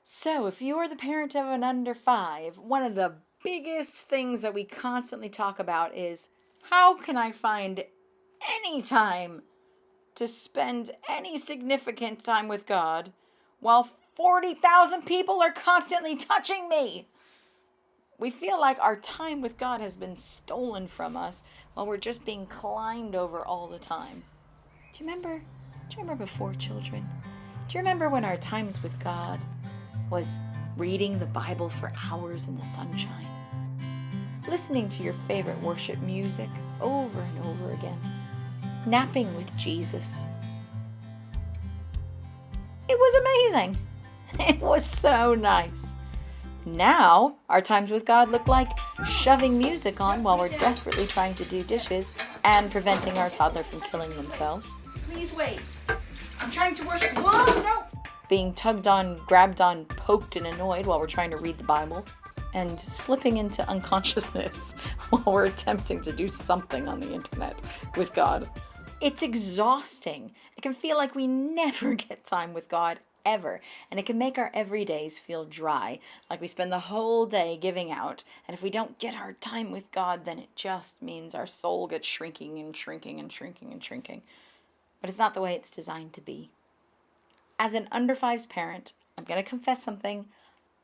So, if you're the parent of an under five, one of the biggest things that we constantly talk about is how can I find any time to spend any significant time with God while 40,000 people are constantly touching me? We feel like our time with God has been stolen from us while we're just being climbed over all the time. Do you remember? Do you remember before, children? Do you remember when our times with God was reading the Bible for hours in the sunshine, listening to your favorite worship music over and over again, napping with Jesus? It was amazing. It was so nice. Now, our times with God look like shoving music on while we're desperately trying to do dishes and preventing our toddler from killing themselves. Please wait. I'm trying to worship. Whoa, no! Being tugged on, grabbed on, poked, and annoyed while we're trying to read the Bible. And slipping into unconsciousness while we're attempting to do something on the internet with God. It's exhausting. It can feel like we never get time with God ever. And it can make our everydays feel dry, like we spend the whole day giving out. And if we don't get our time with God, then it just means our soul gets shrinking and shrinking and shrinking and shrinking. But it's not the way it's designed to be. As an under fives parent, I'm going to confess something.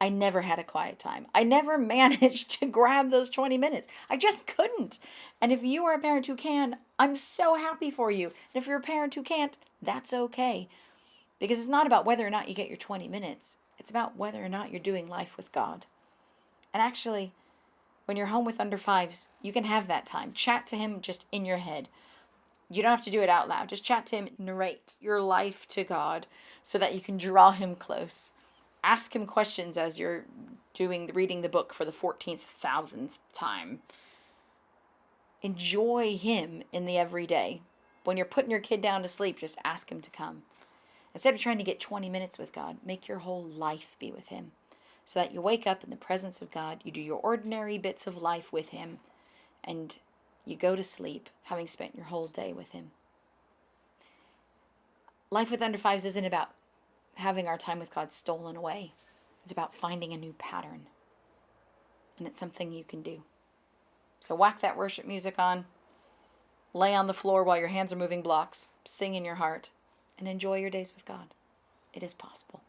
I never had a quiet time. I never managed to grab those 20 minutes. I just couldn't. And if you are a parent who can, I'm so happy for you. And if you're a parent who can't, that's okay. Because it's not about whether or not you get your 20 minutes. It's about whether or not you're doing life with God. And actually, when you're home with under fives, you can have that time. Chat to him just in your head. You don't have to do it out loud. Just chat to him, narrate your life to God so that you can draw him close. Ask him questions as you're reading the book for the 14,000th time. Enjoy him in the everyday. When you're putting your kid down to sleep, just ask him to come. Instead of trying to get 20 minutes with God, make your whole life be with him. So that you wake up in the presence of God, you do your ordinary bits of life with him, and you go to sleep having spent your whole day with him. Life with under fives isn't about having our time with God stolen away. It's about finding a new pattern. And it's something you can do. So whack that worship music on, lay on the floor while your hands are moving blocks, sing in your heart, and enjoy your days with God. It is possible.